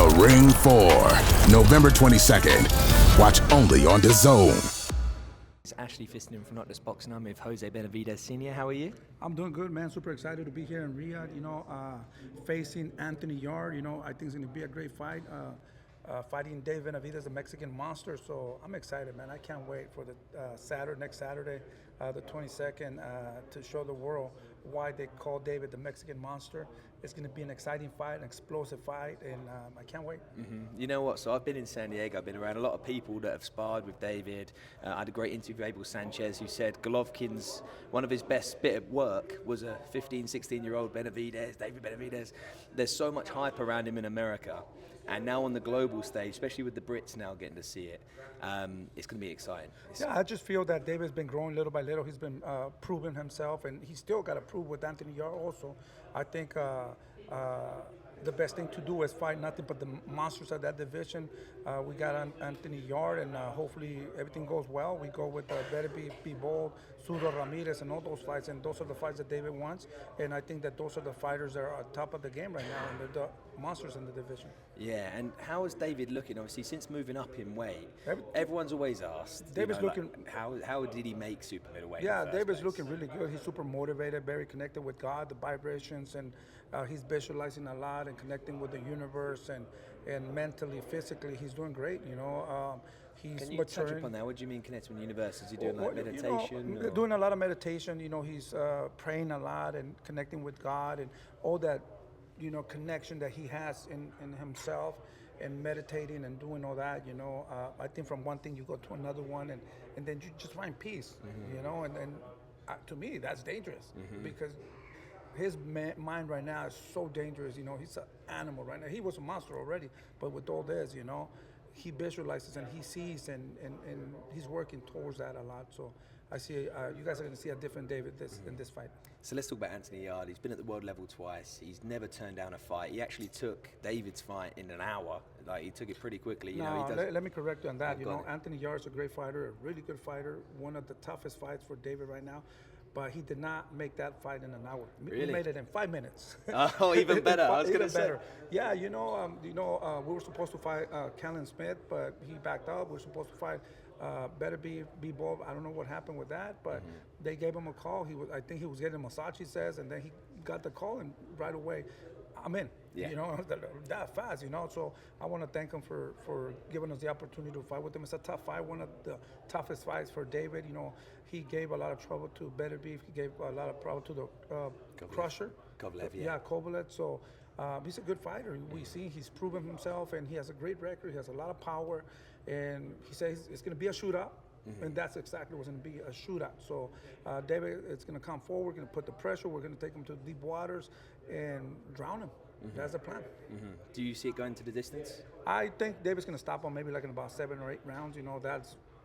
The Ring 4, November 22nd. Watch only on DAZN. It's Ashley Fistinen from Notjustboxing. I'm with Jose Benavidez Sr. How are you? I'm doing good, man. Super excited to be here in Riyadh, facing Anthony Yarde. I think it's going to be a great fight. Fighting Benavidez, the Mexican monster. So I'm excited, man. I can't wait for the next Saturday, the 22nd, to show the world why they call David the Mexican monster. It's going to be an exciting fight, an explosive fight, and I can't wait. Mm-hmm. You know what? So I've been in San Diego. I've been around a lot of people that have sparred with David. I had a great interview with Abel Sanchez, who said Golovkin's one of his best bit of work was a 15, 16-year-old Benavidez, David Benavidez. There's so much hype around him in America. And now on the global stage, especially with the Brits now getting to see it, it's going to be exciting. Yeah, I just feel that David's been growing little by little. He's been proving himself, and he's still got to prove with Anthony Yarde also. I think the best thing to do is fight nothing but the monsters of that division. We got Anthony Yarde, and hopefully everything goes well. We go with Better Be Bold, Suro Ramirez, and all those fights, and those are the fights that David wants. And I think that those are the fighters that are on top of the game right now, and they're the monsters in the division. Yeah, and how is David looking? Obviously, since moving up in weight, everyone's always asked. David's looking. How did he make super middleweight? Yeah, David's looking really good. He's super motivated, very connected with God, the vibrations, and he's visualizing a lot and connecting with the universe, and mentally, physically, he's doing great. He's Can you maturing. touch upon that? What do you mean connecting with the universe? Is he doing like meditation? Doing a lot of meditation. He's praying a lot and connecting with God and all that, connection that he has in himself, and meditating and doing all that. I think from one thing you go to another one, and then you just find peace. Mm-hmm. And to me that's dangerous, mm-hmm. because his mind right now is so dangerous. He's an animal right now. He was a monster already, but with all this, he visualizes and he sees, and he's working towards that a lot. So I see you guys are going to see a different David in this fight. So let's talk about Anthony Yarde. He's been at the world level twice. He's never turned down a fight. He actually took David's fight in an hour. Like, he took it pretty quickly. Let me correct you on that. Anthony Yarde is a great fighter, a really good fighter, one of the toughest fights for David right now. But he did not make that fight in an hour. Really? He made it in 5 minutes. Oh, even better. I was going to say. Better. Yeah, we were supposed to fight Callan Smith, but he backed up. We were supposed to fight Better Be Bold. I don't know what happened with that, but mm-hmm. they gave him a call. I think he was getting a massage, he says, and then he got the call, and right away, I'm in. Yeah. That fast, So I want to thank him for giving us the opportunity to fight with him. It's a tough fight, one of the toughest fights for David. He gave a lot of trouble to Better Beef. He gave a lot of trouble to the Crusher. Kovalev, yeah. Yeah, Kovalev. So he's a good fighter. We see he's proven himself, and he has a great record. He has a lot of power, and he says it's going to be a shootout. Mm-hmm. And that's exactly what's going to be, a shootout. So David is going to come forward, we're going to put the pressure, we're going to take him to deep waters and drown him. Mm-hmm. That's the plan. Mm-hmm. Do you see it going to the distance? I think David's going to stop him maybe like in about 7 or 8 rounds.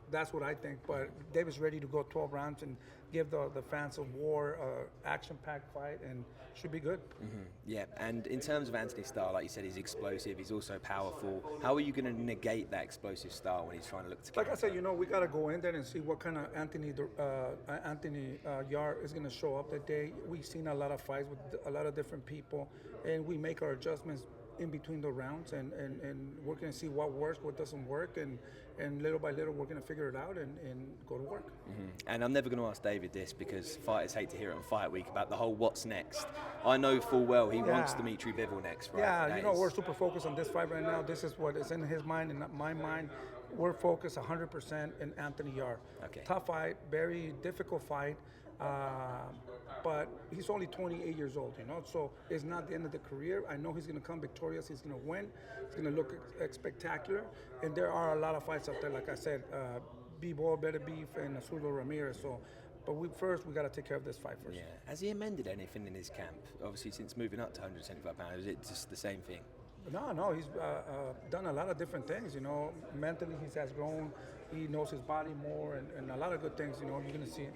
That's what I think. But David's ready to go 12 rounds and give the fans a war, action-packed fight, and should be good. Mm-hmm. Yeah, and in terms of Anthony's style, like you said, he's explosive, he's also powerful. How are you going to negate that explosive style when he's trying to look to counter? Like I said, we got to go in there and see what kind of Anthony Yarde is going to show up that day. We've seen a lot of fights with a lot of different people, and we make our adjustments in between the rounds, and we're going to see what works, what doesn't work, and little by little we're going to figure it out and go to work. Mm-hmm. And I'm never going to ask David this, because fighters hate to hear it on Fight Week about the whole what's next. I know full well he wants Dimitri Bivol next, right? Yeah, we're super focused on this fight right now. This is what is in his mind and not my mind. We're focused 100% in Anthony Yarde. Okay. Tough fight, very difficult fight. But he's only 28 years old, so it's not the end of the career. I know he's going to come victorious. He's going to win. It's going to look spectacular. And there are a lot of fights out there, like I said, B-Ball, Better Beef, and Azulio Ramirez. So, but we got to take care of this fight first. Yeah. Has he amended anything in his camp? Obviously, since moving up to 175 pounds, is it just the same thing? No, he's done a lot of different things. Mentally he has grown. He knows his body more, and a lot of good things. You're going to see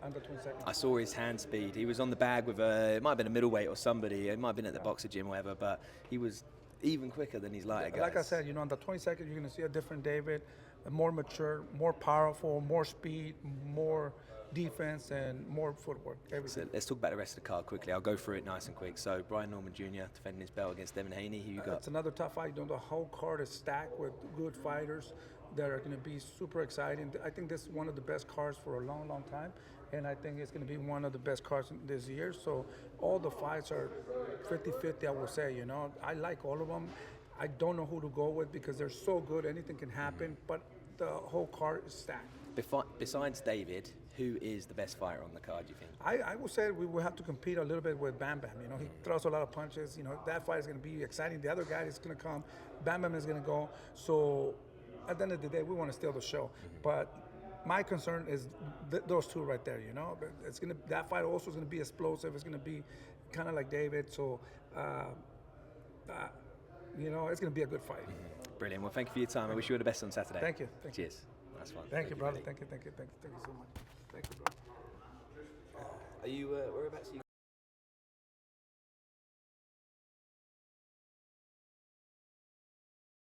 under 20 seconds. I saw his hand speed. He was on the bag with it might have been a middleweight or somebody. It might have been at the boxer gym or whatever, but he was even quicker than his lighter guys. Like I said, on the 20 seconds you're going to see a different David, more mature, more powerful, more speed, more defense and more footwork, everything. So let's talk about the rest of the card quickly. I'll go through it nice and quick. So Brian Norman Jr. defending his belt against Devin Haney. Who you got? It's another tough fight. The whole card is stacked with good fighters that are going to be super exciting. I think this is one of the best cards for a long, long time, and I think it's going to be one of the best cards this year. So all the fights are 50-50, I will say. You know, I like all of them. I don't know who to go with because they're so good. Anything can happen, but the whole card is stacked. Besides David, who is the best fighter on the card, do you think? I would say we will have to compete a little bit with Bam Bam. You know, he throws a lot of punches. You know, that fight is going to be exciting. The other guy is going to come. Bam Bam is going to go. So at the end of the day, we want to steal the show. But my concern is those two right there. You know, it's going to, that fight also is going to be explosive. It's going to be kind of like David. So, you know, it's going to be a good fight. Brilliant. Well, thank you for your time. I wish you all the best on Saturday. Thank you. Cheers. That's fun. Thank you, brother. Thank you so much. Thank you, bro. Are you whereabouts? Are you